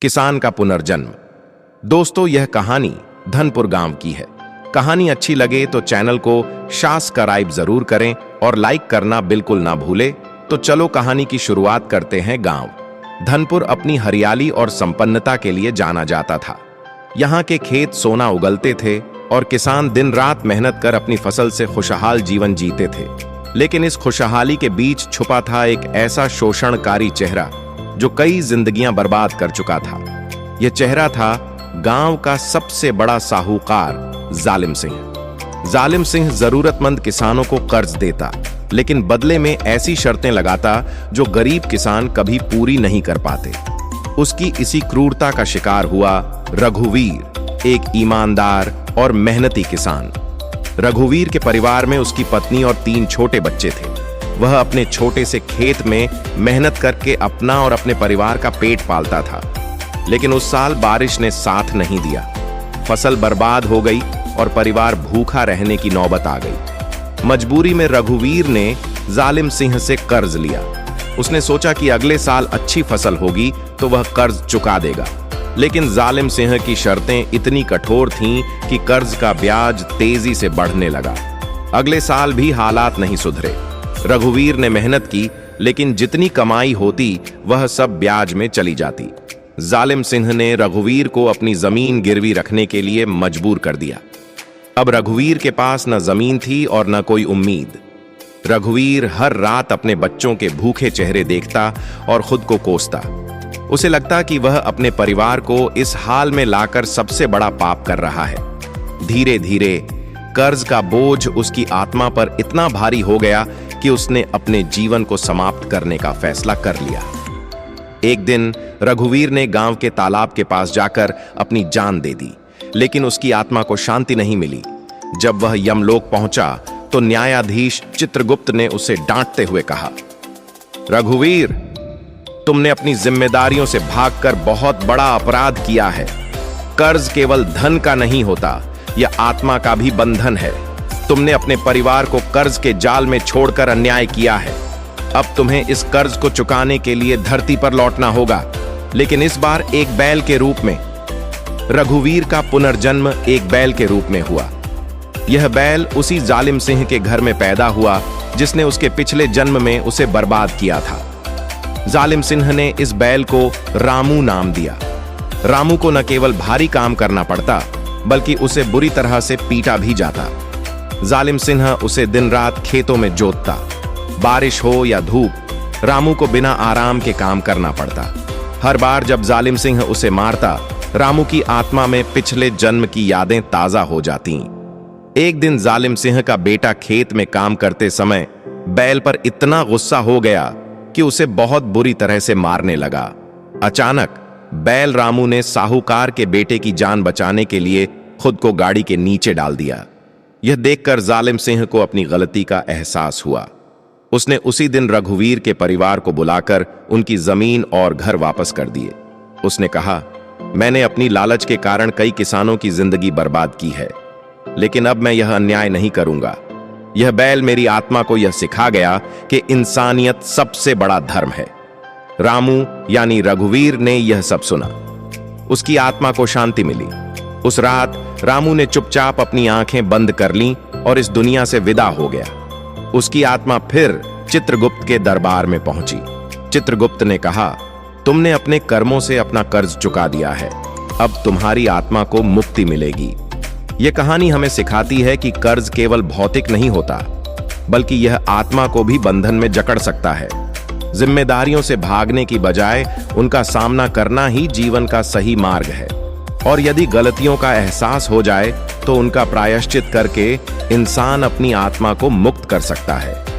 किसान का पुनर्जन्म। दोस्तों, यह कहानी धनपुर गांव की है। कहानी अच्छी लगे तो चैनल को सब्सक्राइब जरूर करें और लाइक करना बिल्कुल ना भूले। तो चलो कहानी की शुरुआत करते हैं। गांव धनपुर अपनी हरियाली और संपन्नता के लिए जाना जाता था। यहाँ के खेत सोना उगलते थे और किसान दिन रात मेहनत कर अपनी फसल से खुशहाल जीवन जीते थे। लेकिन इस खुशहाली के बीच छुपा था एक ऐसा शोषणकारी चेहरा जो कई जिंदगियां बर्बाद कर चुका था। यह चेहरा था गांव का सबसे बड़ा साहूकार जालिम सिंह। जालिम सिंह जरूरतमंद किसानों को कर्ज देता, लेकिन बदले में ऐसी शर्तें लगाता जो गरीब किसान कभी पूरी नहीं कर पाते। उसकी इसी क्रूरता का शिकार हुआ रघुवीर, एक ईमानदार और मेहनती किसान। रघुवीर के परिवार में उसकी पत्नी और 3 छोटे बच्चे थे। वह अपने छोटे से खेत में मेहनत करके अपना और अपने परिवार का पेट पालता था। लेकिन उस साल बारिश ने साथ नहीं दिया। फसल बर्बाद हो गई और परिवार भूखा रहने की नौबत आ गई। मजबूरी में रघुवीर ने जालिम सिंह से कर्ज लिया। उसने सोचा कि अगले साल अच्छी फसल होगी तो वह कर्ज चुका देगा। लेकिन जालिम सिंह की शर्तें इतनी कठोर थीं कि कर्ज का ब्याज तेजी से बढ़ने लगा। अगले साल भी हालात नहीं सुधरे। रघुवीर ने मेहनत की, लेकिन जितनी कमाई होती वह सब ब्याज में चली जाती। जालिम सिंह ने रघुवीर को अपनी जमीन गिरवी रखने के लिए मजबूर कर दिया। अब रघुवीर के पास न जमीन थी और न कोई उम्मीद। रघुवीर हर रात अपने बच्चों के भूखे चेहरे देखता और खुद को कोसता। उसे लगता कि वह अपने परिवार को इस हाल में लाकर सबसे बड़ा पाप कर रहा है। धीरे धीरे कर्ज का बोझ उसकी आत्मा पर इतना भारी हो गया कि उसने अपने जीवन को समाप्त करने का फैसला कर लिया। एक दिन रघुवीर ने गांव के तालाब के पास जाकर अपनी जान दे दी, लेकिन उसकी आत्मा को शांति नहीं मिली। जब वह यमलोक पहुंचा तो न्यायाधीश चित्रगुप्त ने उसे डांटते हुए कहा, रघुवीर, तुमने अपनी जिम्मेदारियों से भागकर बहुत बड़ा अपराध किया है। कर्ज केवल धन का नहीं होता, यह आत्मा का भी बंधन है। तुमने अपने परिवार को कर्ज के जाल में छोड़कर अन्याय किया है। अब तुम्हें इस कर्ज को चुकाने के लिए धरती पर लौटना होगा, लेकिन इस बार एक बैल के रूप में। रघुवीर का पुनर्जन्म एक बैल के रूप में हुआ। यह बैल उसी जालिम सिंह के घर में पैदा हुआ जिसने उसके पिछले जन्म में उसे बर्बाद किया था। जालिम सिंह ने इस बैल को रामू नाम दिया। रामू को न केवल भारी काम करना पड़ता, बल्कि उसे बुरी तरह से पीटा भी जाता। जालिम सिंह उसे दिन रात खेतों में जोतता। बारिश हो या धूप, रामू को बिना आराम के काम करना पड़ता। हर बार जब जालिम सिंह उसे मारता, रामू की आत्मा में पिछले जन्म की यादें ताजा हो जाती। एक दिन जालिम सिंह का बेटा खेत में काम करते समय बैल पर इतना गुस्सा हो गया कि उसे बहुत बुरी तरह से मारने लगा। अचानक बैल रामू ने साहूकार के बेटे की जान बचाने के लिए खुद को गाड़ी के नीचे डाल दिया। यह देखकर जालिम सिंह को अपनी गलती का एहसास हुआ। उसने उसी दिन रघुवीर के परिवार को बुलाकर उनकी जमीन और घर वापस कर दिए। उसने कहा, मैंने अपनी लालच के कारण कई किसानों की जिंदगी बर्बाद की है, लेकिन अब मैं यह अन्याय नहीं करूंगा। यह बैल मेरी आत्मा को यह सिखा गया कि इंसानियत सबसे बड़ा धर्म है। रामू यानी रघुवीर ने यह सब सुना। उसकी आत्मा को शांति मिली। उस रात रामू ने चुपचाप अपनी आंखें बंद कर लीं और इस दुनिया से विदा हो गया। उसकी आत्मा फिर चित्रगुप्त के दरबार में पहुंची। चित्रगुप्त ने कहा, तुमने अपने कर्मों से अपना कर्ज चुका दिया है। अब तुम्हारी आत्मा को मुक्ति मिलेगी। यह कहानी हमें सिखाती है कि कर्ज केवल भौतिक नहीं होता, बल्कि यह आत्मा को भी बंधन में जकड़ सकता है। जिम्मेदारियों से भागने की बजाय उनका सामना करना ही जीवन का सही मार्ग है। और यदि गलतियों का एहसास हो जाए तो उनका प्रायश्चित करके इंसान अपनी आत्मा को मुक्त कर सकता है।